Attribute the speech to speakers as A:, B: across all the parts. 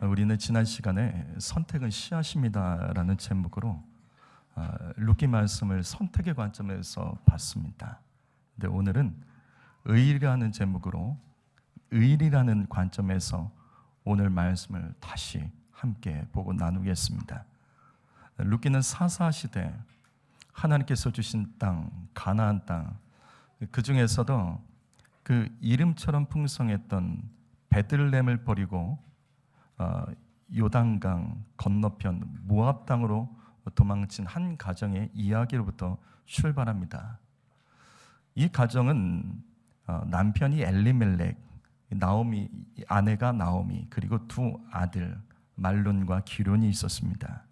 A: 우리는 지난 시간에 선택은 씨앗입니다라는 제목으로 룻기 말씀을 선택의 관점에서 봤습니다. 근데 오늘은 의리라는 제목으로 의리라는 관점에서 오늘 말씀을 다시 함께 보고 나누겠습니다. 룻기는 사사시대 하나님께서 주신 땅, 가나안 땅, 그 중에서도 그 이름처럼 풍성했던 베들레헴을 버리고 요단강 건너편 모압 땅으로 도망친 한 가정의 이야기로부터 출발합니다. 이 가정은 남편이 엘리멜렉, 나오미 아내가 나오미, 그리고 두 아들 말론과 기론이 있었습니다.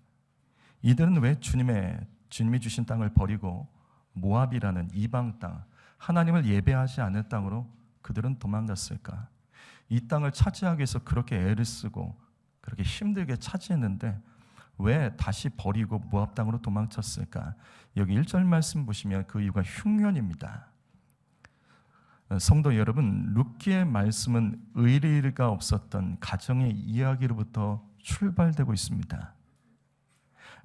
A: 이들은 왜 주님이 주신 땅을 버리고 모압이라는 이방 땅, 하나님을 예배하지 않은 땅으로 그들은 도망갔을까? 이 땅을 차지하기 위해서 그렇게 애를 쓰고 그렇게 힘들게 차지했는데 왜 다시 버리고 모압 땅으로 도망쳤을까? 여기 1절 말씀 보시면 그 이유가 흉년입니다. 성도 여러분, 룻기의 말씀은 의리가 없었던 가정의 이야기로부터 출발되고 있습니다.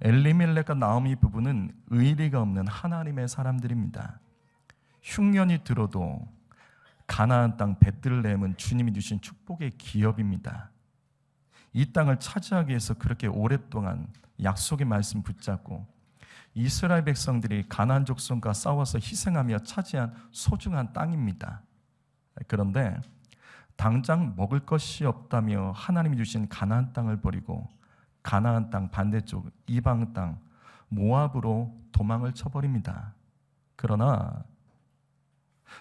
A: 엘리멜렉과 나오미 부부는 의리가 없는 하나님의 사람들입니다. 흉년이 들어도 가나안 땅 베들레헴은 주님이 주신 축복의 기업입니다. 이 땅을 차지하기 위해서 그렇게 오랫동안 약속의 말씀 붙잡고 이스라엘 백성들이 가나안 족속과 싸워서 희생하며 차지한 소중한 땅입니다. 그런데 당장 먹을 것이 없다며 하나님이 주신 가나안 땅을 버리고 가나안 땅 반대쪽 이방 땅 모압으로 도망을 쳐버립니다. 그러나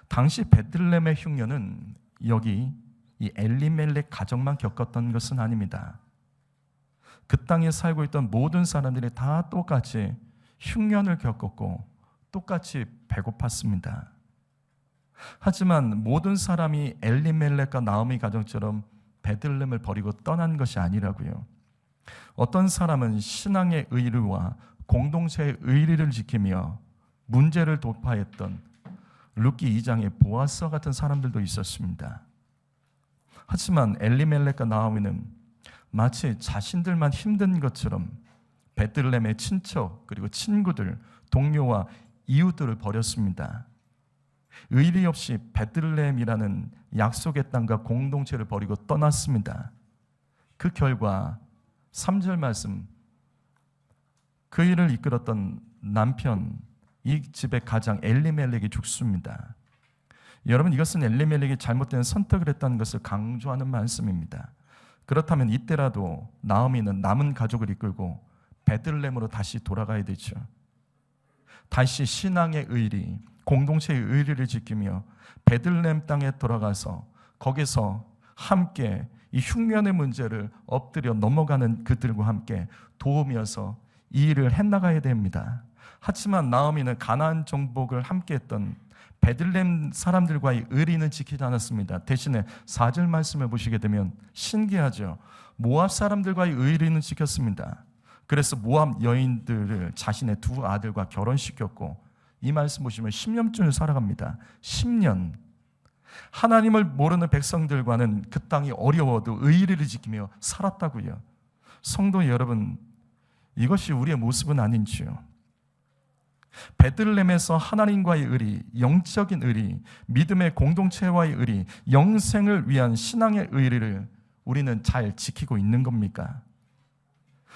A: 당시 베들레헴의 흉년은 여기 이 엘리멜렉 가정만 겪었던 것은 아닙니다. 그 땅에 살고 있던 모든 사람들이 다 똑같이 흉년을 겪었고 똑같이 배고팠습니다. 하지만 모든 사람이 엘리멜렉과 나오미 가정처럼 베들레헴을 버리고 떠난 것이 아니라고요. 어떤 사람은 신앙의 의리와 공동체의 의리를 지키며 문제를 돌파했던 룻기 2장의 보아스와 같은 사람들도 있었습니다. 하지만 엘리멜렉과 나오미는 마치 자신들만 힘든 것처럼 베들레헴의 친척 그리고 친구들, 동료와 이웃들을 버렸습니다. 의리 없이 베들레헴이라는 약속의 땅과 공동체를 버리고 떠났습니다. 그 결과 3절 말씀, 그 일을 이끌었던 남편, 이 집의 가장 엘리멜렉이 죽습니다. 여러분, 이것은 엘리멜렉이 잘못된 선택을 했다는 것을 강조하는 말씀입니다. 그렇다면 이때라도 나오미는 남은 가족을 이끌고 베들레헴으로 다시 돌아가야 되죠. 다시 신앙의 의리, 공동체의 의리를 지키며 베들레헴 땅에 돌아가서 거기서 함께 이 흉년의 문제를 엎드려 넘어가는 그들과 함께 도우면서 이 일을 해나가야 됩니다. 하지만 나오미는 가나안 정복을 함께했던 베들레헴 사람들과의 의리는 지키지 않았습니다. 대신에 4절 말씀을 보시게 되면 신기하죠. 모압 사람들과의 의리는 지켰습니다. 그래서 모압 여인들을 자신의 두 아들과 결혼시켰고 이 말씀 보시면 10년쯤을 살아갑니다. 10년. 하나님을 모르는 백성들과는 그 땅이 어려워도 의리를 지키며 살았다고요. 성도 여러분, 이것이 우리의 모습은 아닌지요? 베들레헴에서 하나님과의 의리, 영적인 의리, 믿음의 공동체와의 의리, 영생을 위한 신앙의 의리를 우리는 잘 지키고 있는 겁니까?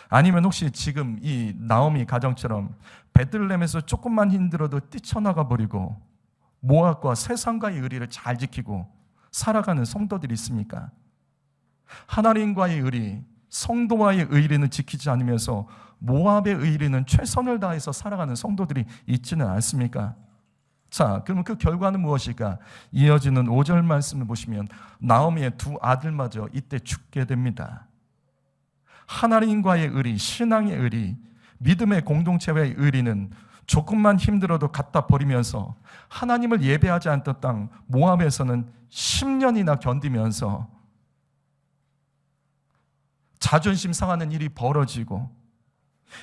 A: 아니면 혹시 지금 이 나오미 가정처럼 베들레헴에서 조금만 힘들어도 뛰쳐나가 버리고 모압과 세상과의 의리를 잘 지키고 살아가는 성도들이 있습니까? 하나님과의 의리, 성도와의 의리는 지키지 않으면서 모압의 의리는 최선을 다해서 살아가는 성도들이 있지는 않습니까? 자, 그러면 그 결과는 무엇일까? 이어지는 5절 말씀을 보시면 나오미의 두 아들마저 이때 죽게 됩니다. 하나님과의 의리, 신앙의 의리, 믿음의 공동체와의 의리는 조금만 힘들어도 갖다 버리면서 하나님을 예배하지 않던 땅 모압에서는 10년이나 견디면서 자존심 상하는 일이 벌어지고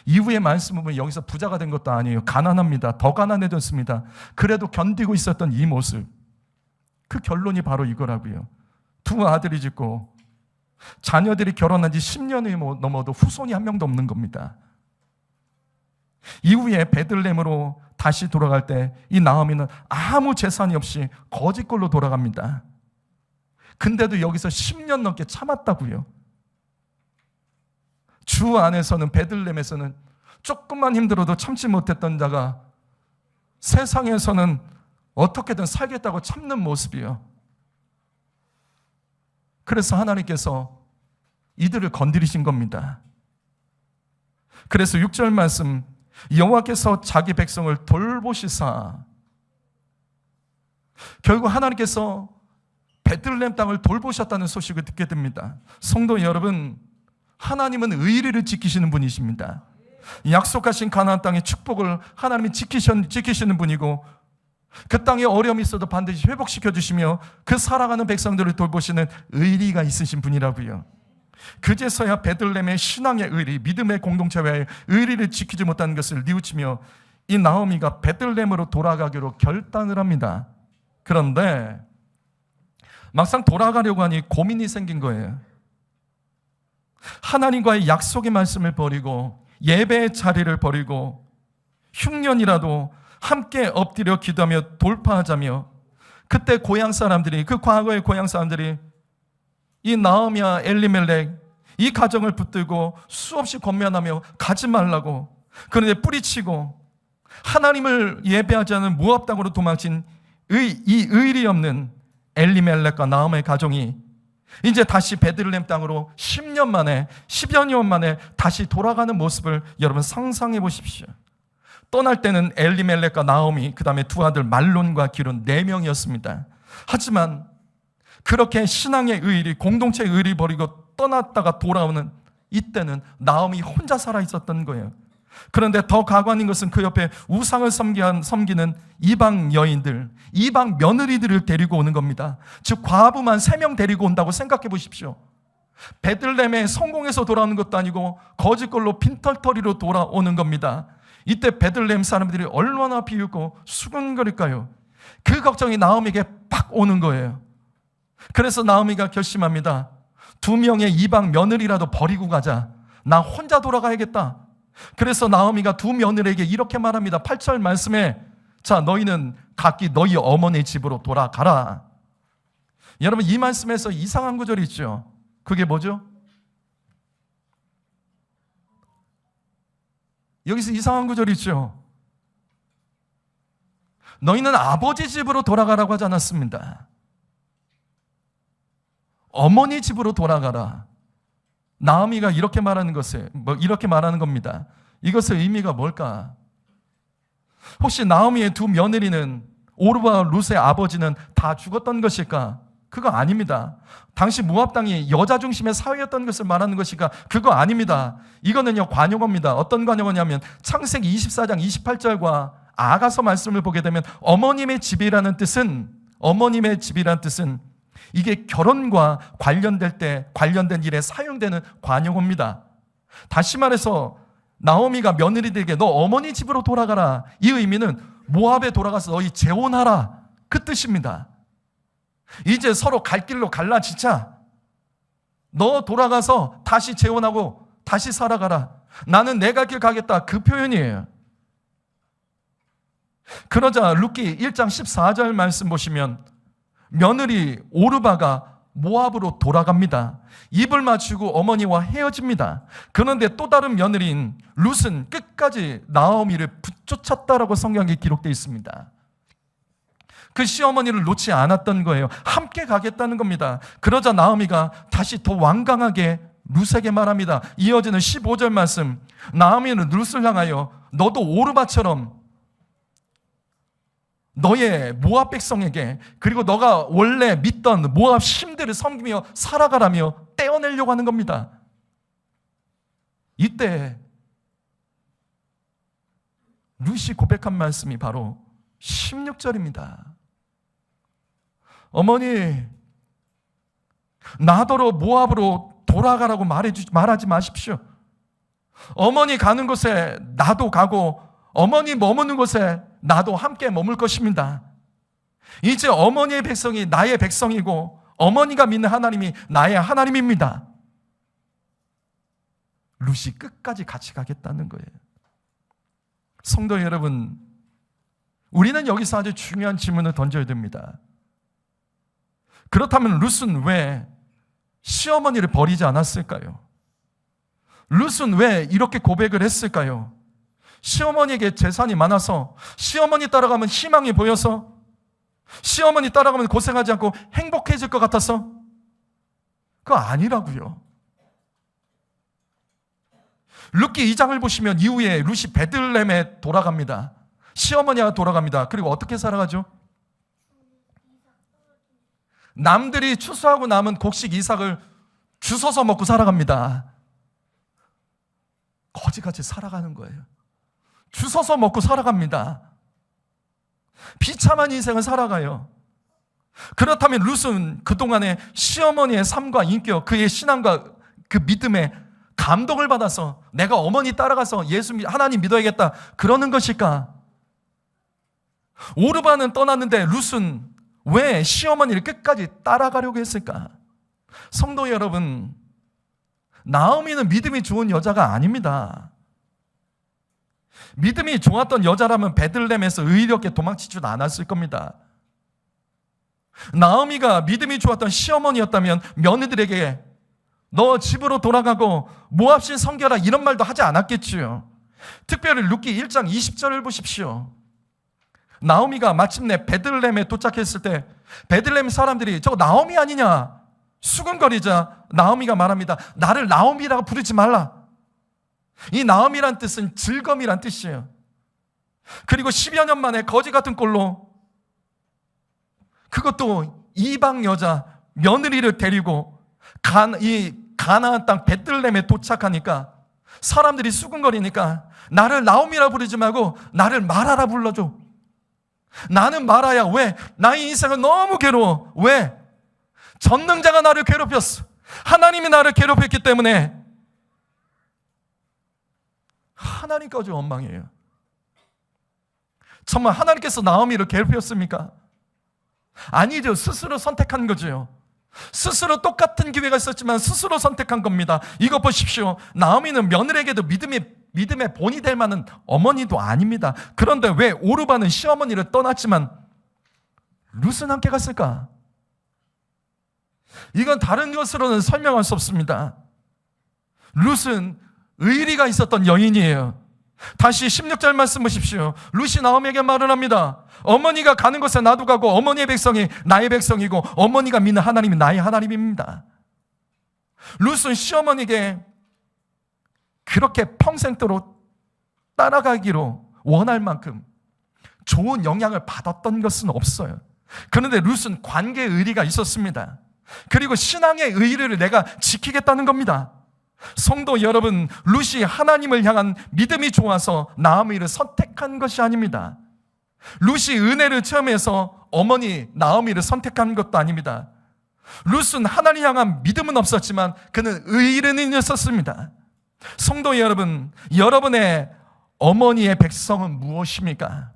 A: 이후의 말씀을 보면 여기서 부자가 된 것도 아니에요. 가난합니다. 더 가난해졌습니다. 그래도 견디고 있었던 이 모습, 그 결론이 바로 이거라고요. 두 아들이 짓고 자녀들이 결혼한 지 10년이 넘어도 후손이 한 명도 없는 겁니다. 이후에 베들레헴으로 다시 돌아갈 때 이 나오미는 아무 재산이 없이 거지꼴로 돌아갑니다. 근데도 여기서 10년 넘게 참았다고요. 주 안에서는, 베들레헴에서는 조금만 힘들어도 참지 못했던 자가 세상에서는 어떻게든 살겠다고 참는 모습이요. 그래서 하나님께서 이들을 건드리신 겁니다. 그래서 6절 말씀, 여호와께서 자기 백성을 돌보시사, 결국 하나님께서 베들레헴 땅을 돌보셨다는 소식을 듣게 됩니다. 성도 여러분, 하나님은 의리를 지키시는 분이십니다. 약속하신 가나안 땅의 축복을 하나님이 지키시는 분이고, 그 땅에 어려움이 있어도 반드시 회복시켜 주시며 그 살아가는 백성들을 돌보시는 의리가 있으신 분이라고요. 그제서야 베들레헴의 신앙의 의리, 믿음의 공동체와의 의리를 지키지 못하는 것을 뉘우치며 이 나오미가 베들레헴으로 돌아가기로 결단을 합니다. 그런데 막상 돌아가려고 하니 고민이 생긴 거예요. 하나님과의 약속의 말씀을 버리고 예배의 자리를 버리고 흉년이라도 함께 엎드려 기도하며 돌파하자며, 그때 고향 사람들이, 그 과거의 고향 사람들이 이 나오미와 엘리멜렉 이 가정을 붙들고 수없이 권면하며 가지 말라고, 그런데 뿌리치고 하나님을 예배하지 않은 모압 땅으로 도망친 이 의리 없는 엘리멜렉과 나오미의 가정이 이제 다시 베들레헴 땅으로 10년 만에, 10여 년 만에 다시 돌아가는 모습을 여러분 상상해 보십시오. 떠날 때는 엘리멜렉과 나오미, 그 다음에 두 아들 말론과 기론 4명이었습니다. 하지만 그렇게 신앙의 의리, 공동체의 의리 버리고 떠났다가 돌아오는 이때는 나오미 혼자 살아 있었던 거예요. 그런데 더 가관인 것은 그 옆에 우상을 섬기는 이방 여인들, 이방 며느리들을 데리고 오는 겁니다. 즉 과부만 3명 데리고 온다고 생각해 보십시오. 베들레헴에 성공해서 돌아오는 것도 아니고 거짓걸로 빈털터리로 돌아오는 겁니다. 이때 베들레헴 사람들이 얼마나 비웃고 수근거릴까요? 그 걱정이 나오미에게 팍 오는 거예요. 그래서 나오미가 결심합니다. 2명의 이방 며느리라도 버리고 가자. 나 혼자 돌아가야겠다. 그래서 나오미가 두 며느리에게 이렇게 말합니다. 8절 말씀에, 자, 너희는 각기 너희 어머니 집으로 돌아가라. 여러분, 이 말씀에서 이상한 구절이 있죠. 그게 뭐죠? 여기서 이상한 구절이 있죠. 너희는 아버지 집으로 돌아가라고 하지 않았습니다. 어머니 집으로 돌아가라. 나오미가 이렇게 말하는 겁니다. 이것의 의미가 뭘까? 혹시 나오미의 두 며느리는, 오르바와 룻의 아버지는 다 죽었던 것일까? 그거 아닙니다. 당시 모압 땅이 여자 중심의 사회였던 것을 말하는 것일까? 그거 아닙니다. 이거는요, 관용어입니다. 어떤 관용어냐면 창세기 24장 28절과 아가서 말씀을 보게 되면 어머님의 집이라는 뜻은 이게 결혼과 관련된 일에 사용되는 관용어입니다. 다시 말해서 나오미가 며느리들에게 너 어머니 집으로 돌아가라, 이 의미는 모압에 돌아가서 너희 재혼하라, 그 뜻입니다. 이제 서로 갈 길로 갈라지자. 너 돌아가서 다시 재혼하고 다시 살아가라. 나는 내 갈 길 가겠다, 그 표현이에요. 그러자 룻기 1장 14절 말씀 보시면 며느리 오르바가 모압으로 돌아갑니다. 입을 맞추고 어머니와 헤어집니다. 그런데 또 다른 며느리인 룻은 끝까지 나오미를 붙쫓았다라고 성경에 기록되어 있습니다. 그 시어머니를 놓지 않았던 거예요. 함께 가겠다는 겁니다. 그러자 나오미가 다시 더 완강하게 룻에게 말합니다. 이어지는 15절 말씀, 나오미는 룻을 향하여 너도 오르바처럼 너의 모압 백성에게, 그리고 너가 원래 믿던 모압 신들을 섬기며 살아가라며 떼어내려고 하는 겁니다. 이때 룻이 고백한 말씀이 바로 16절입니다. 어머니, 나더러 모압으로 돌아가라고 말하지 마십시오. 어머니 가는 곳에 나도 가고 어머니 머무는 곳에 나도 함께 머물 것입니다. 이제 어머니의 백성이 나의 백성이고 어머니가 믿는 하나님이 나의 하나님입니다. 룻이 끝까지 같이 가겠다는 거예요. 성도 여러분, 우리는 여기서 아주 중요한 질문을 던져야 됩니다. 그렇다면 룻은 왜 시어머니를 버리지 않았을까요? 룻은 왜 이렇게 고백을 했을까요? 시어머니에게 재산이 많아서, 시어머니 따라가면 희망이 보여서, 시어머니 따라가면 고생하지 않고 행복해질 것 같아서? 그거 아니라고요. 룻기 2장을 보시면 이후에 룻이 베들레헴에 돌아갑니다. 시어머니가 돌아갑니다. 그리고 어떻게 살아가죠? 남들이 추수하고 남은 곡식 이삭을 주워서 먹고 살아갑니다. 거지같이 살아가는 거예요. 주워서 먹고 살아갑니다. 비참한 인생을 살아가요. 그렇다면 룻은 그동안에 시어머니의 삶과 인격, 그의 신앙과 그 믿음에 감동을 받아서 내가 어머니 따라가서 하나님 믿어야겠다 그러는 것일까? 오르바는 떠났는데 룻은 왜 시어머니를 끝까지 따라가려고 했을까? 성도 여러분, 나오미는 믿음이 좋은 여자가 아닙니다. 믿음이 좋았던 여자라면 베들레헴에서 의롭게 도망치지도 않았을 겁니다. 나오미가 믿음이 좋았던 시어머니였다면 며느리들에게 너 집으로 돌아가고 모압신 섬겨라 이런 말도 하지 않았겠지요. 특별히 룻기 1장 20절을 보십시오. 나오미가 마침내 베들레헴에 도착했을 때 베들레헴 사람들이 저거 나오미 아니냐 수근거리자 나오미가 말합니다. 나를 나오미라고 부르지 말라. 이 나오미란 뜻은 즐거움이란 뜻이에요. 그리고 10여 년 만에 거지 같은 꼴로, 그것도 이방 여자 며느리를 데리고 이 가나안 땅 베들레헴에 도착하니까 사람들이 수근거리니까 나를 나오미라 부르지 말고 나를 마라라 불러줘. 나는 마라야. 왜? 나의 인생은 너무 괴로워. 왜? 전능자가 나를 괴롭혔어. 하나님이 나를 괴롭혔기 때문에 하나님까지 원망해요. 정말 하나님께서 나오미를 괴롭혔습니까? 아니죠. 스스로 선택한 거죠. 스스로 똑같은 기회가 있었지만 스스로 선택한 겁니다. 이거 보십시오. 나오미는 며느리에게도 믿음의 본이 될 만한 어머니도 아닙니다. 그런데 왜 오르바는 시어머니를 떠났지만 룻은 함께 갔을까? 이건 다른 것으로는 설명할 수 없습니다. 룻은 의리가 있었던 여인이에요. 다시 16절 말씀 보십시오. 룻이 나오미에게 말을 합니다. 어머니가 가는 곳에 나도 가고 어머니의 백성이 나의 백성이고 어머니가 믿는 하나님이 나의 하나님입니다. 룻은 시어머니에게 그렇게 평생도록 따라가기로 원할 만큼 좋은 영향을 받았던 것은 없어요. 그런데 룻은 관계의 의리가 있었습니다. 그리고 신앙의 의리를 내가 지키겠다는 겁니다. 성도 여러분, 룻이 하나님을 향한 믿음이 좋아서 나오미를 선택한 것이 아닙니다. 룻이 은혜를 체험해서 어머니 나오미를 선택한 것도 아닙니다. 룻은 하나님 향한 믿음은 없었지만 그는 의리는 있었습니다. 성도 여러분, 여러분의 어머니의 백성은 무엇입니까?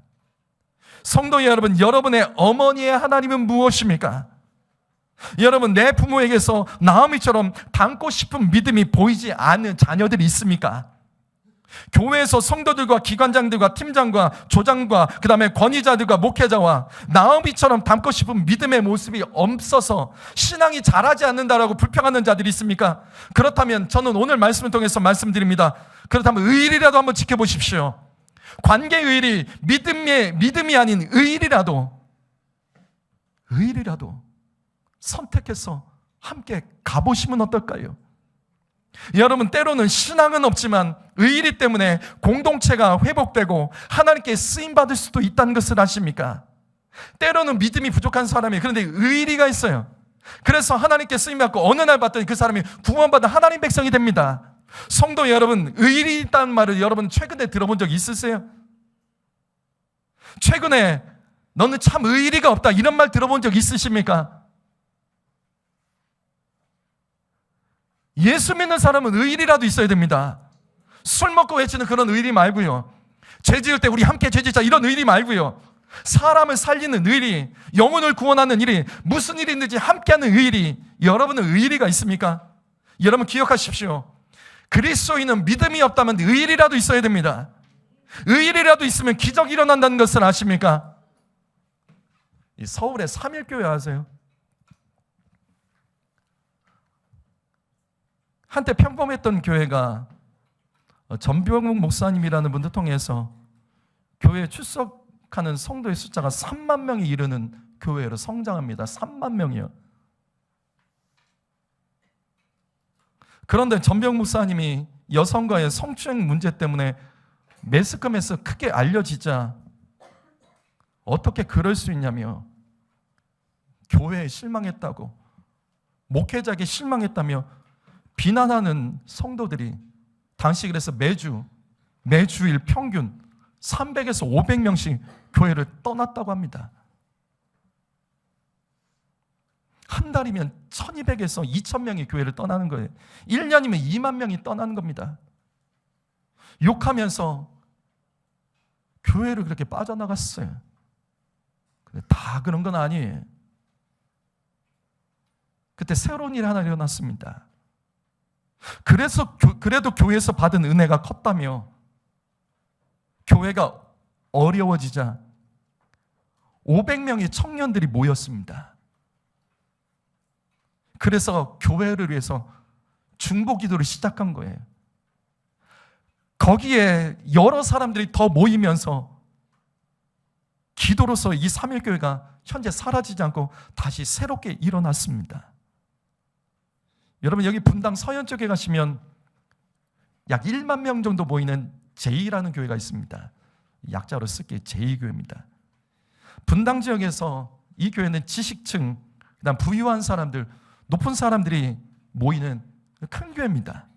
A: 성도 여러분, 여러분의 어머니의 하나님은 무엇입니까? 여러분, 내 부모에게서 나오미처럼 닮고 싶은 믿음이 보이지 않는 자녀들이 있습니까? 교회에서 성도들과 기관장들과 팀장과 조장과 그 다음에 권위자들과 목회자와 나오미처럼 닮고 싶은 믿음의 모습이 없어서 신앙이 자라지 않는다라고 불평하는 자들이 있습니까? 그렇다면 저는 오늘 말씀을 통해서 말씀드립니다. 그렇다면 의리라도 한번 지켜보십시오. 관계의 의리, 믿음이 아닌 의리라도 선택해서 함께 가보시면 어떨까요? 여러분, 때로는 신앙은 없지만 의리 때문에 공동체가 회복되고 하나님께 쓰임받을 수도 있다는 것을 아십니까? 때로는 믿음이 부족한 사람이 그런데 의리가 있어요. 그래서 하나님께 쓰임받고 어느 날 봤더니 그 사람이 구원받은 하나님 백성이 됩니다. 성도 여러분, 의리 있다는 말을 여러분 최근에 들어본 적 있으세요? 최근에 너는 참 의리가 없다 이런 말 들어본 적 있으십니까? 예수 믿는 사람은 의리라도 있어야 됩니다. 술 먹고 외치는 그런 의리 말고요. 죄 지을 때 우리 함께 죄 짓자 이런 의리 말고요. 사람을 살리는 의리, 영혼을 구원하는 일이, 무슨 일이든지 함께하는 의리, 여러분은 의리가 있습니까? 여러분 기억하십시오. 그리스도인은 믿음이 없다면 의리라도 있어야 됩니다. 의리라도 있으면 기적이 일어난다는 것을 아십니까? 이 서울의 3일교회 아세요? 한때 평범했던 교회가 전병욱 목사님이라는 분들 통해서 교회에 출석하는 성도의 숫자가 3만 명이 이르는 교회로 성장합니다. 3만 명이요. 그런데 전병욱 목사님이 여성과의 성추행 문제 때문에 매스컴에서 크게 알려지자 어떻게 그럴 수 있냐며 교회에 실망했다고, 목회자에게 실망했다며 비난하는 성도들이 당시 그래서 매주일 평균 300에서 500명씩 교회를 떠났다고 합니다. 한 달이면 1200에서 2000명이 교회를 떠나는 거예요. 1년이면 2만 명이 떠나는 겁니다. 욕하면서 교회를 그렇게 빠져나갔어요. 근데 다 그런 건 아니에요. 그때 새로운 일이 하나 일어났습니다. 그래도 교회에서 받은 은혜가 컸다며 교회가 어려워지자 500명의 청년들이 모였습니다. 그래서 교회를 위해서 중보기도를 시작한 거예요. 거기에 여러 사람들이 더 모이면서 기도로서 이 3일교회가 현재 사라지지 않고 다시 새롭게 일어났습니다. 여러분 여기 분당 서현 쪽에 가시면 약 1만 명 정도 모이는 제2라는 교회가 있습니다. 약자로 쓸게 제2교회입니다. 분당 지역에서 이 교회는 지식층, 그다음 부유한 사람들, 높은 사람들이 모이는 큰 교회입니다.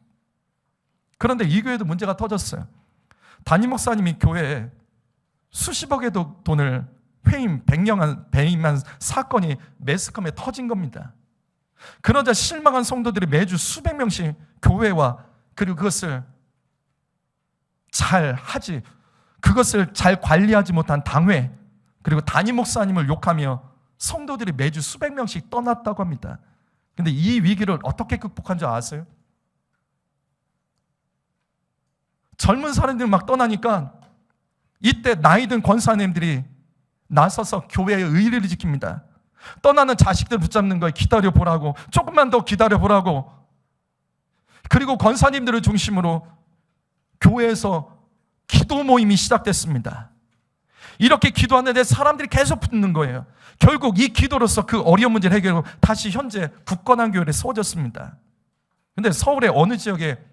A: 그런데 이 교회도 문제가 터졌어요. 담임 목사님이 교회에 수십억의 돈을 배임한 사건이 매스컴에 터진 겁니다. 그러자 실망한 성도들이 매주 수백 명씩 교회와 그리고 그것을 잘 관리하지 못한 당회 그리고 담임 목사님을 욕하며 성도들이 매주 수백 명씩 떠났다고 합니다. 그런데 이 위기를 어떻게 극복한 줄 아세요? 젊은 사람들이 막 떠나니까 이때 나이 든 권사님들이 나서서 교회의 의리를 지킵니다. 떠나는 자식들 붙잡는 거에 기다려보라고, 조금만 더 기다려보라고. 그리고 권사님들을 중심으로 교회에서 기도 모임이 시작됐습니다. 이렇게 기도하는데 사람들이 계속 붙는 거예요. 결국 이 기도로서 그 어려운 문제를 해결하고 다시 현재 굳건한 교회를 세워졌습니다. 그런데 서울의 어느 지역에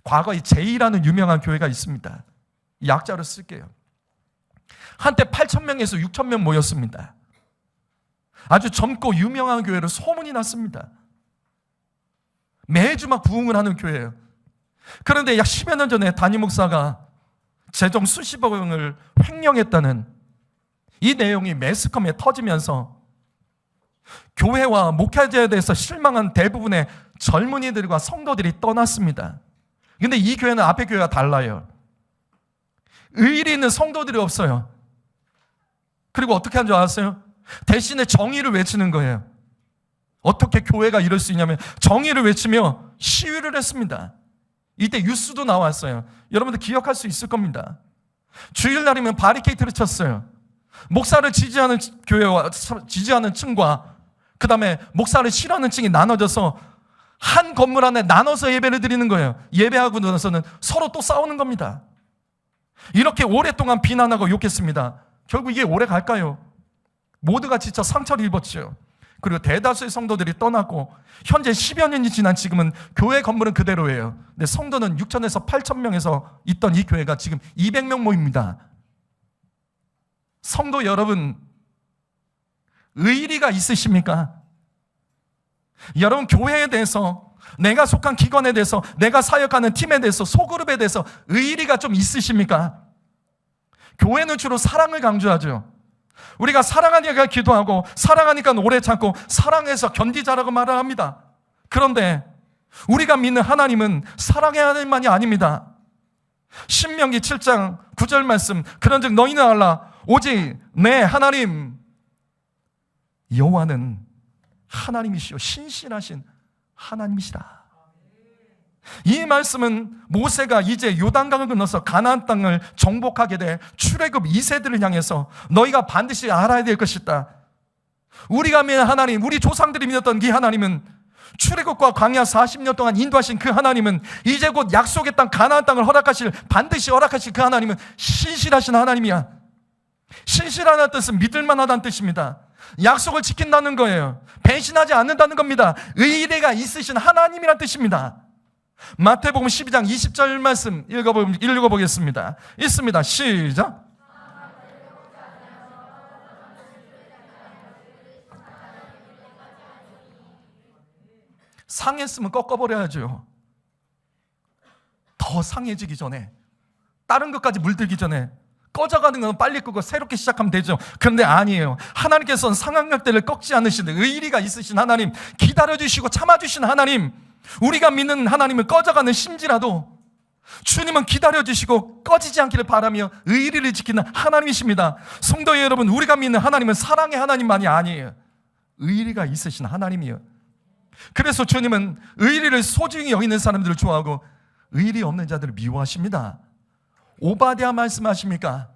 A: 과거에 제2라는 유명한 교회가 있습니다. 약자로 쓸게요. 한때 8,000명에서 6,000명 모였습니다. 아주 젊고 유명한 교회로 소문이 났습니다. 매주 막 부흥을 하는 교회예요. 그런데 약 10여 년 전에 담임 목사가 재정 수십억 원을 횡령했다는 이 내용이 매스컴에 터지면서 교회와 목회자에 대해서 실망한 대부분의 젊은이들과 성도들이 떠났습니다. 그런데 이 교회는 앞에 교회와 달라요. 의리 있는 성도들이 없어요. 그리고 어떻게 한 줄 아세요? 대신에 정의를 외치는 거예요. 어떻게 교회가 이럴 수 있냐면 정의를 외치며 시위를 했습니다. 이때 뉴스도 나왔어요. 여러분들 기억할 수 있을 겁니다. 주일날이면 바리케이트를 쳤어요. 목사를 지지하는 교회와 지지하는 층과 그 다음에 목사를 싫어하는 층이 나눠져서 한 건물 안에 나눠서 예배를 드리는 거예요. 예배하고 나서는 서로 또 싸우는 겁니다. 이렇게 오랫동안 비난하고 욕했습니다. 결국 이게 오래 갈까요? 모두가 지쳐 상처를 입었죠. 그리고 대다수의 성도들이 떠나고 현재 10여 년이 지난 지금은 교회 건물은 그대로예요. 근데 성도는 6,000에서 8,000명에서 있던 이 교회가 지금 200명 모입니다. 성도 여러분, 의리가 있으십니까? 여러분 교회에 대해서, 내가 속한 기관에 대해서, 내가 사역하는 팀에 대해서, 소그룹에 대해서 의리가 좀 있으십니까? 교회는 주로 사랑을 강조하죠. 우리가 사랑하니까 기도하고 사랑하니까 오래 참고 사랑해서 견디자라고 말을 합니다. 그런데 우리가 믿는 하나님은 사랑해야 할 만이 아닙니다. 신명기 7장 9절 말씀, 그런즉 너희는 알라 오직 내 하나님 여호와는 하나님이시요 신실하신 하나님이시라. 이 말씀은 모세가 이제 요단강을 건너서 가나안 땅을 정복하게 돼 출애굽 2세들을 향해서 너희가 반드시 알아야 될 것이다. 우리가 믿는 하나님, 우리 조상들이 믿었던 이 하나님은, 출애굽과 광야 40년 동안 인도하신 그 하나님은, 이제 곧 약속의 땅 가나안 땅을 반드시 허락하실 그 하나님은 신실하신 하나님이야. 신실하다는 뜻은 믿을만하다는 뜻입니다. 약속을 지킨다는 거예요. 배신하지 않는다는 겁니다. 의리가 있으신 하나님이란 뜻입니다. 마태복음 12장 20절 말씀 읽어보겠습니다. 있습니다. 시작. 상했으면 꺾어버려야죠. 더 상해지기 전에, 다른 것까지 물들기 전에 꺼져가는 건 빨리 끄고 새롭게 시작하면 되죠. 그런데 아니에요. 하나님께서는 상황력대를 꺾지 않으시는 의리가 있으신 하나님, 기다려주시고 참아주시는 하나님, 우리가 믿는 하나님은 꺼져가는 심지라도 주님은 기다려주시고 꺼지지 않기를 바라며 의리를 지키는 하나님이십니다. 성도 여러분, 우리가 믿는 하나님은 사랑의 하나님만이 아니에요. 의리가 있으신 하나님이에요. 그래서 주님은 의리를 소중히 여기는 사람들을 좋아하고 의리 없는 자들을 미워하십니다. 오바댜 말씀하십니까?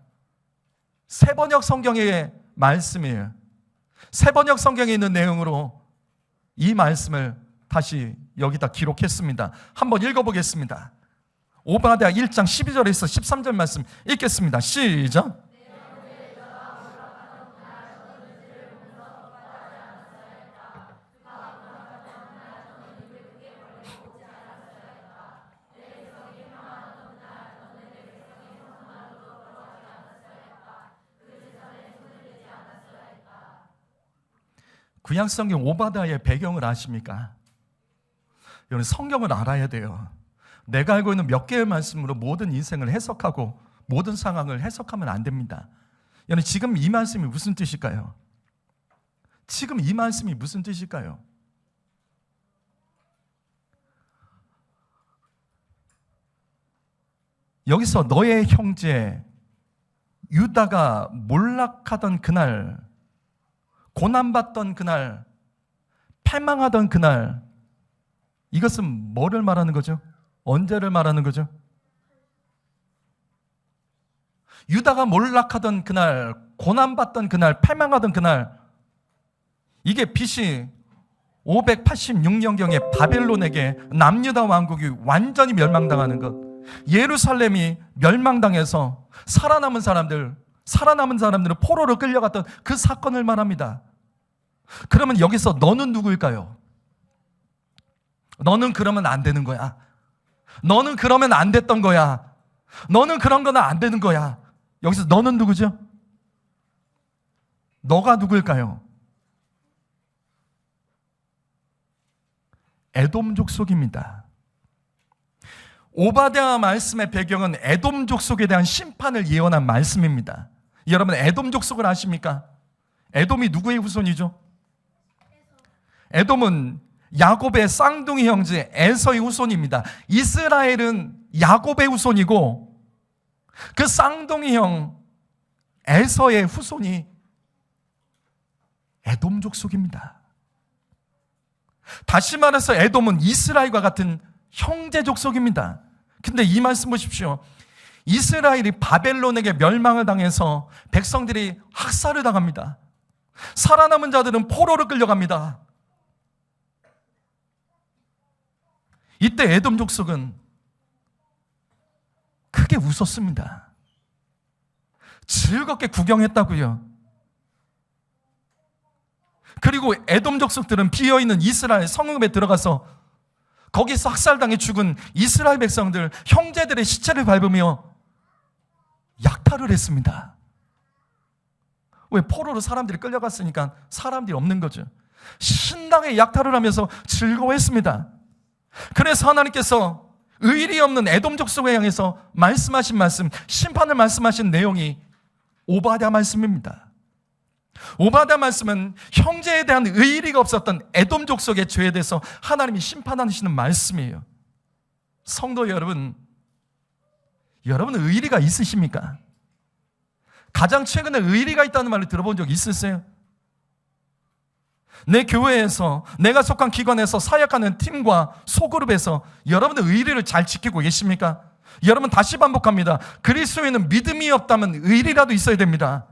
A: 세번역 성경의 말씀이에요. 세번역 성경에 있는 내용으로 이 말씀을 다시 여기다 기록했습니다. 한번 읽어보겠습니다. 오바댜 1장 12절에서 13절 말씀 읽겠습니다. 시작. 구약성경 오바댜의 배경을 아십니까? 여러분, 성경을 알아야 돼요. 내가 알고 있는 몇 개의 말씀으로 모든 인생을 해석하고 모든 상황을 해석하면 안 됩니다. 여러분, 지금 이 말씀이 무슨 뜻일까요? 지금 이 말씀이 무슨 뜻일까요? 여기서 너의 형제 유다가 몰락하던 그날, 고난받던 그날, 패망하던 그날, 이것은 뭐를 말하는 거죠? 언제를 말하는 거죠? 유다가 몰락하던 그날, 고난받던 그날, 패망하던 그날, 이게 BC 586년경에 바벨론에게 남유다 왕국이 완전히 멸망당하는 것, 예루살렘이 멸망당해서 살아남은 사람들은 포로로 끌려갔던 그 사건을 말합니다. 그러면 여기서 너는 누구일까요? 너는 그러면 안 되는 거야. 너는 그러면 안 됐던 거야. 너는 그런 거는 안 되는 거야. 여기서 너는 누구죠? 너가 누구일까요? 에돔 족속입니다. 오바댜 말씀의 배경은 에돔 족속에 대한 심판을 예언한 말씀입니다. 여러분, 에돔 족속을 아십니까? 에돔이 누구의 후손이죠? 에돔은 야곱의 쌍둥이 형제 에서의 후손입니다. 이스라엘은 야곱의 후손이고 그 쌍둥이 형 에서의 후손이 에돔 족속입니다. 다시 말해서 에돔은 이스라엘과 같은 형제 족속입니다. 근데 이 말씀 보십시오. 이스라엘이 바벨론에게 멸망을 당해서 백성들이 학살을 당합니다. 살아남은 자들은 포로로 끌려갑니다. 이때 에돔 족속은 크게 웃었습니다. 즐겁게 구경했다고요. 그리고 에돔 족속들은 비어있는 이스라엘 성읍에 들어가서 거기서 학살당해 죽은 이스라엘 백성들, 형제들의 시체를 밟으며 약탈을 했습니다. 왜? 포로로 사람들이 끌려갔으니까 사람들이 없는 거죠. 신나게 약탈을 하면서 즐거워했습니다. 그래서 하나님께서 의리 없는 에돔 족속에 향해서 말씀하신 말씀, 심판을 말씀하신 내용이 오바댜 말씀입니다. 오바댜 말씀은 형제에 대한 의리가 없었던 에돔 족속의 죄에 대해서 하나님이 심판하시는 말씀이에요. 성도 여러분, 여러분은 의리가 있으십니까? 가장 최근에 의리가 있다는 말을 들어본 적 있으세요? 내 교회에서, 내가 속한 기관에서 사역하는 팀과 소그룹에서 여러분들 의리를 잘 지키고 계십니까? 여러분, 다시 반복합니다. 그리스도에는 믿음이 없다면 의리라도 있어야 됩니다.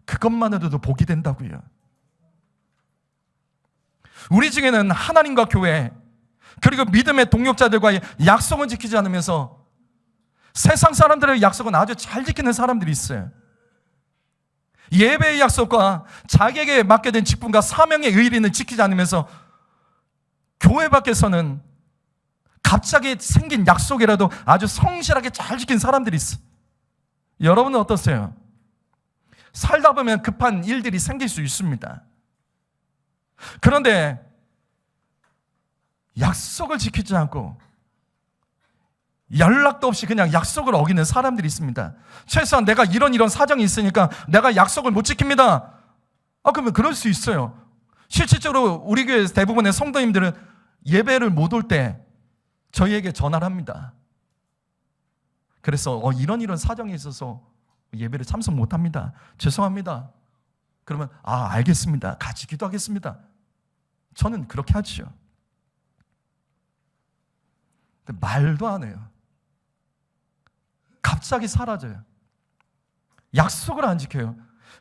A: 그것만으로도 복이 된다고요. 우리 중에는 하나님과 교회, 그리고 믿음의 동역자들과의 약속은 지키지 않으면서 세상 사람들의 약속은 아주 잘 지키는 사람들이 있어요. 예배의 약속과 자기에게 맡게 된 직분과 사명의 의리는 지키지 않으면서 교회 밖에서는 갑자기 생긴 약속이라도 아주 성실하게 잘 지킨 사람들이 있어요. 여러분은 어떠세요? 살다 보면 급한 일들이 생길 수 있습니다. 그런데 약속을 지키지 않고 연락도 없이 그냥 약속을 어기는 사람들이 있습니다. 최소한 내가 이런 사정이 있으니까 내가 약속을 못 지킵니다. 그러면 그럴 수 있어요. 실질적으로 우리 교회 대부분의 성도님들은 예배를 못 올 때 저희에게 전화를 합니다. 그래서 이런 사정이 있어서 예배를 참석 못합니다. 죄송합니다. 그러면 알겠습니다. 같이 기도하겠습니다. 저는 그렇게 하죠. 근데 말도 안 해요. 갑자기 사라져요. 약속을 안 지켜요.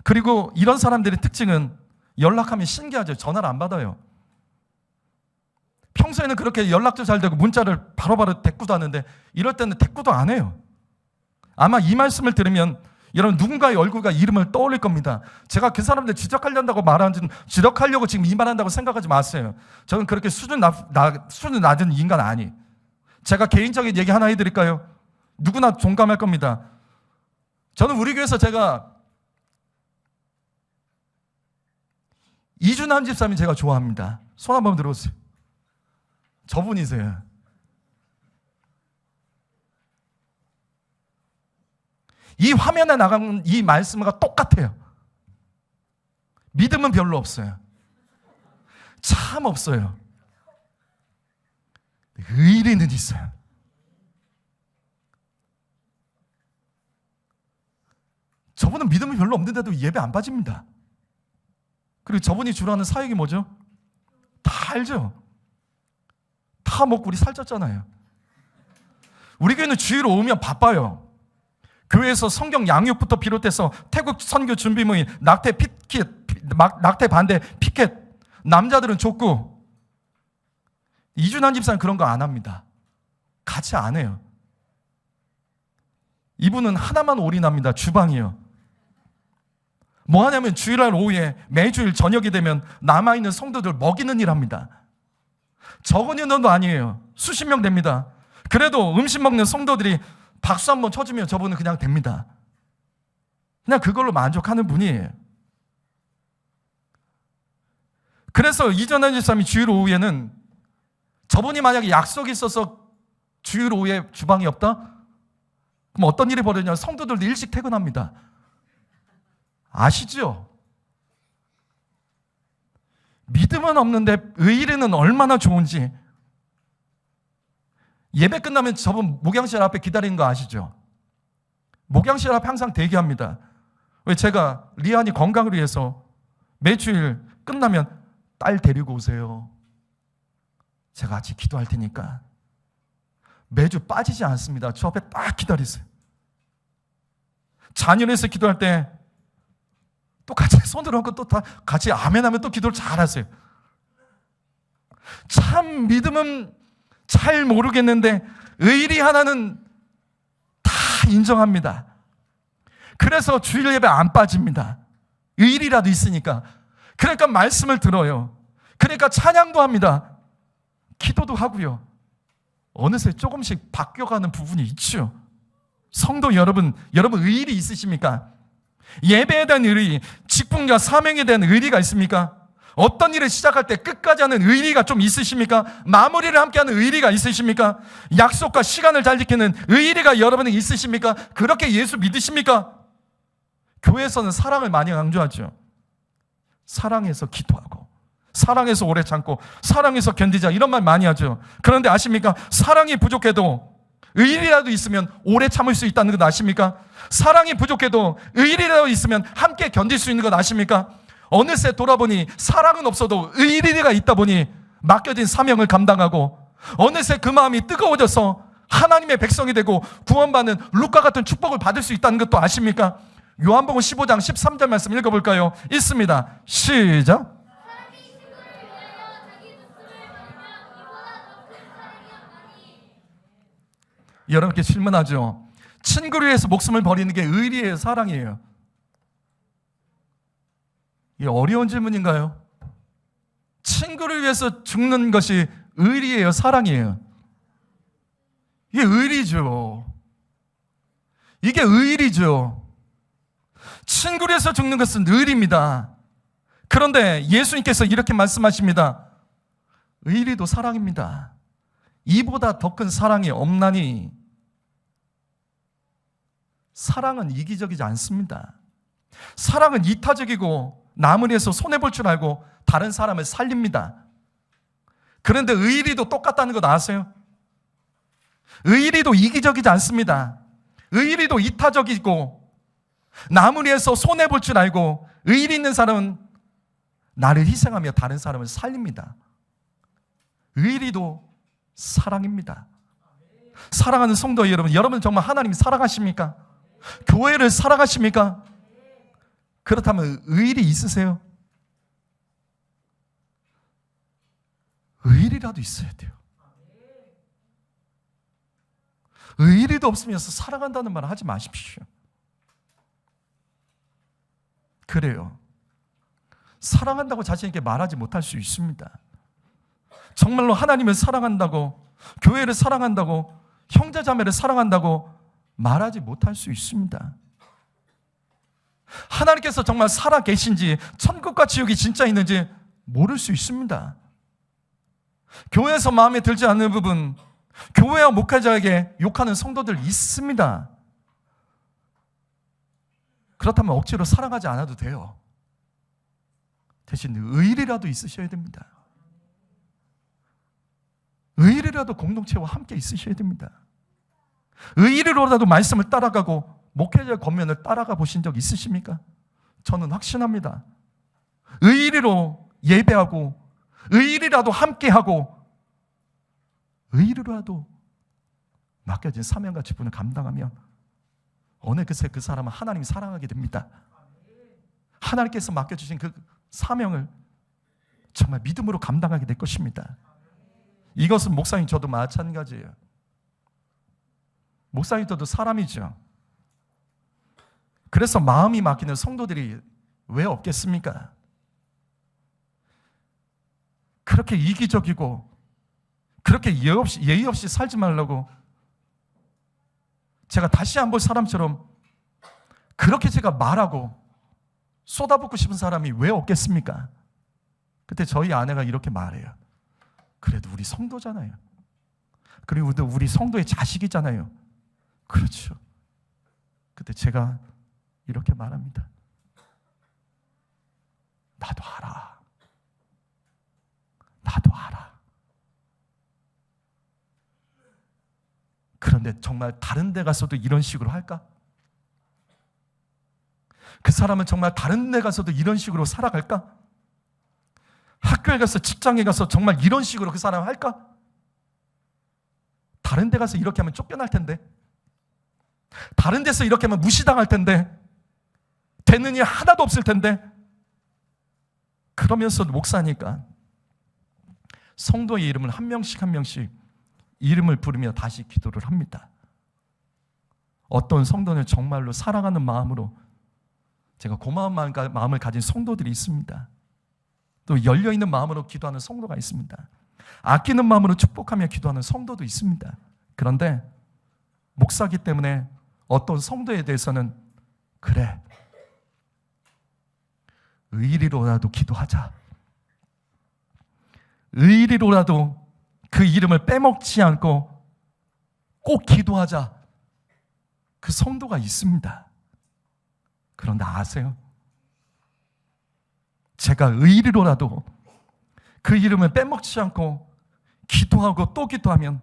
A: 그리고 이런 사람들의 특징은 연락하면 신기하죠. 전화를 안 받아요. 평소에는 그렇게 연락도 잘 되고 문자를 바로바로 대꾸도 하는데 이럴 때는 대꾸도 안 해요. 아마 이 말씀을 들으면 여러분 누군가의 얼굴과 이름을 떠올릴 겁니다. 제가 그 사람들 지적하려고 말하는지는 지적하려고 지금 이 말한다고 생각하지 마세요. 저는 그렇게 수준 낮은 인간 아니. 제가 개인적인 얘기 하나 해드릴까요? 누구나 공감할 겁니다. 저는 우리 교회에서 제가 이준환 집사님 제가 좋아합니다. 손 한번 들어보세요. 저분이세요. 이 화면에 나가는 이 말씀과 똑같아요. 믿음은 별로 없어요. 참 없어요. 의리는 있어요. 저분은 믿음이 별로 없는데도 예배 안 빠집니다. 그리고 저분이 주로 하는 사역이 뭐죠? 다 알죠? 다 먹고 우리 살쪘잖아요. 우리 교회는 주일 오면 바빠요. 교회에서 성경 양육부터 비롯해서 태국 선교 준비 모임, 낙태 반대 피켓, 남자들은 족구. 이준환 집사는 그런 거 안 합니다. 같이 안 해요. 이분은 하나만 올인합니다. 주방이요. 뭐 하냐면 주일날 오후에 매주일 저녁이 되면 남아있는 성도들 먹이는 일 합니다. 적은 인원도 아니에요. 수십 명 됩니다. 그래도 음식 먹는 성도들이 박수 한번 쳐주면 저분은 그냥 됩니다. 그냥 그걸로 만족하는 분이에요. 그래서 이전한 집사님이 주일 오후에는 저분이 만약에 약속이 있어서 주일 오후에 주방이 없다? 그럼 어떤 일이 벌어지냐면 성도들도 일찍 퇴근합니다. 아시죠? 믿음은 없는데 의리는 얼마나 좋은지. 예배 끝나면 저분 목양실 앞에 기다리는 거 아시죠? 목양실 앞에 항상 대기합니다. 왜 제가 리안이 건강을 위해서 매주일 끝나면 딸 데리고 오세요. 제가 같이 기도할 테니까. 매주 빠지지 않습니다. 저 앞에 딱 기다리세요. 자녀에서 기도할 때 또 같이 손을 얹고 또 다 같이 아멘하면 또 기도를 잘 하세요. 참 믿음은 잘 모르겠는데 의리 하나는 다 인정합니다. 그래서 주일 예배 안 빠집니다. 의리라도 있으니까. 그러니까 말씀을 들어요. 그러니까 찬양도 합니다. 기도도 하고요. 어느새 조금씩 바뀌어가는 부분이 있죠. 성도 여러분 의리 있으십니까? 예배에 대한 의리, 직분과 사명에 대한 의리가 있습니까? 어떤 일을 시작할 때 끝까지 하는 의리가 좀 있으십니까? 마무리를 함께하는 의리가 있으십니까? 약속과 시간을 잘 지키는 의리가 여러분에게 있으십니까? 그렇게 예수 믿으십니까? 교회에서는 사랑을 많이 강조하죠. 사랑해서 기도하고, 사랑해서 오래 참고, 사랑해서 견디자, 이런 말 많이 하죠. 그런데 아십니까? 사랑이 부족해도 의리라도 있으면 오래 참을 수 있다는 것 아십니까? 사랑이 부족해도 의리라도 있으면 함께 견딜 수 있는 것 아십니까? 어느새 돌아보니 사랑은 없어도 의리가 있다 보니 맡겨진 사명을 감당하고, 어느새 그 마음이 뜨거워져서 하나님의 백성이 되고 구원받는 루카 같은 축복을 받을 수 있다는 것도 아십니까? 요한복음 15장 13절 말씀 읽어볼까요? 있습니다. 시작. 여러분께 질문하죠. 친구를 위해서 목숨을 버리는 게 의리예요, 사랑이에요? 이게 어려운 질문인가요? 친구를 위해서 죽는 것이 의리예요, 사랑이에요? 이게 의리죠. 이게 의리죠. 친구를 위해서 죽는 것은 의리입니다. 그런데 예수님께서 이렇게 말씀하십니다. 의리도 사랑입니다. 이보다 더 큰 사랑이 없나니. 사랑은 이기적이지 않습니다. 사랑은 이타적이고 남을 위해서 손해볼 줄 알고 다른 사람을 살립니다. 그런데 의리도 똑같다는 거 아세요? 의리도 이기적이지 않습니다. 의리도 이타적이고 남을 위해서 손해볼 줄 알고 의리 있는 사람은 나를 희생하며 다른 사람을 살립니다. 의리도 사랑입니다. 사랑하는 성도 여러분, 여러분 정말 하나님 사랑하십니까? 교회를 사랑하십니까? 그렇다면 의리 있으세요? 의리라도 있어야 돼요. 의리도 없으면서 사랑한다는 말을 하지 마십시오. 그래요. 사랑한다고 자신에게 말하지 못할 수 있습니다. 정말로 하나님을 사랑한다고, 교회를 사랑한다고, 형제자매를 사랑한다고 말하지 못할 수 있습니다. 하나님께서 정말 살아 계신지, 천국과 지옥이 진짜 있는지 모를 수 있습니다. 교회에서 마음에 들지 않는 부분, 교회와 목회자에게 욕하는 성도들 있습니다. 그렇다면 억지로 사랑하지 않아도 돼요. 대신 의리라도 있으셔야 됩니다. 의리라도 공동체와 함께 있으셔야 됩니다. 의리로라도 말씀을 따라가고 목회자의 권면을 따라가 보신 적 있으십니까? 저는 확신합니다. 의리로 예배하고 의리라도 함께하고 의리로라도 맡겨진 사명과 직분을 감당하면 어느 그새 그 사람은 하나님이 사랑하게 됩니다. 하나님께서 맡겨주신 그 사명을 정말 믿음으로 감당하게 될 것입니다. 이것은 목사님 저도 마찬가지예요. 목사님 저도 사람이죠. 그래서 마음이 막히는 성도들이 왜 없겠습니까? 그렇게 이기적이고 그렇게 예의 없이 살지 말라고 제가 다시 한번 사람처럼 그렇게 제가 말하고 쏟아붓고 싶은 사람이 왜 없겠습니까? 그때 저희 아내가 이렇게 말해요. 그래도 우리 성도잖아요. 그리고 우리 성도의 자식이잖아요. 그렇죠. 그때 제가 이렇게 말합니다. 나도 알아. 나도 알아. 그런데 정말 다른 데 가서도 이런 식으로 할까? 그 사람은 정말 다른 데 가서도 이런 식으로 살아갈까? 학교에 가서 직장에 가서 정말 이런 식으로 그 사람 할까? 다른 데 가서 이렇게 하면 쫓겨날 텐데, 다른 데서 이렇게 하면 무시당할 텐데, 되는 일 하나도 없을 텐데, 그러면서도 목사니까 성도의 이름을 한 명씩 한 명씩 이름을 부르며 다시 기도를 합니다. 어떤 성도는 정말로 사랑하는 마음으로 제가 고마운 마음을 가진 성도들이 있습니다. 또 열려있는 마음으로 기도하는 성도가 있습니다. 아끼는 마음으로 축복하며 기도하는 성도도 있습니다. 그런데 목사기 때문에 어떤 성도에 대해서는 그래, 의리로라도 기도하자. 의리로라도 그 이름을 빼먹지 않고 꼭 기도하자. 그 성도가 있습니다. 그런데 아세요? 제가 의리로라도 그 이름을 빼먹지 않고 기도하고 또 기도하면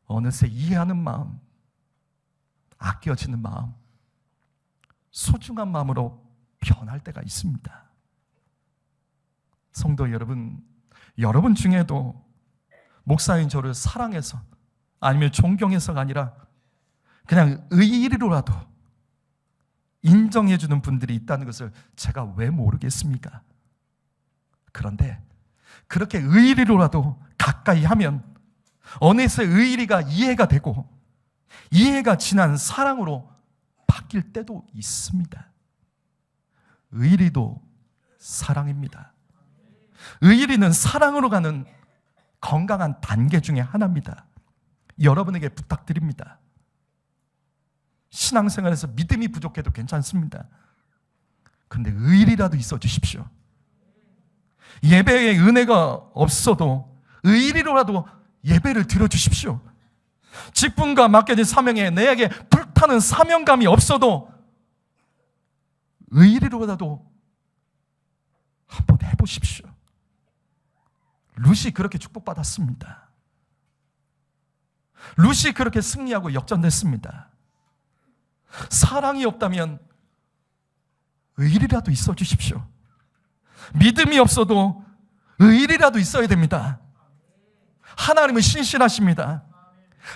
A: 어느새 이해하는 마음, 아껴지는 마음, 소중한 마음으로 변할 때가 있습니다. 성도 여러분, 여러분 중에도 목사인 저를 사랑해서 아니면 존경해서가 아니라 그냥 의리로라도 인정해주는 분들이 있다는 것을 제가 왜 모르겠습니까? 그런데 그렇게 의리로라도 가까이 하면 어느새 의리가 이해가 되고 이해가 지난 사랑으로 바뀔 때도 있습니다. 의리도 사랑입니다. 의리는 사랑으로 가는 건강한 단계 중에 하나입니다. 여러분에게 부탁드립니다. 신앙생활에서 믿음이 부족해도 괜찮습니다. 그런데 의리라도 있어 주십시오. 예배에 은혜가 없어도 의리로라도 예배를 드려 주십시오. 직분과 맡겨진 사명에 내게 불타는 사명감이 없어도 의리로라도 한번 해보십시오. 룻이 그렇게 축복받았습니다. 룻이 그렇게 승리하고 역전됐습니다. 사랑이 없다면 의리라도 있어 주십시오. 믿음이 없어도 의리라도 있어야 됩니다. 하나님은 신실하십니다.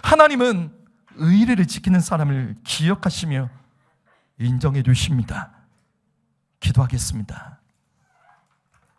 A: 하나님은 의리를 지키는 사람을 기억하시며 인정해 주십니다. 기도하겠습니다.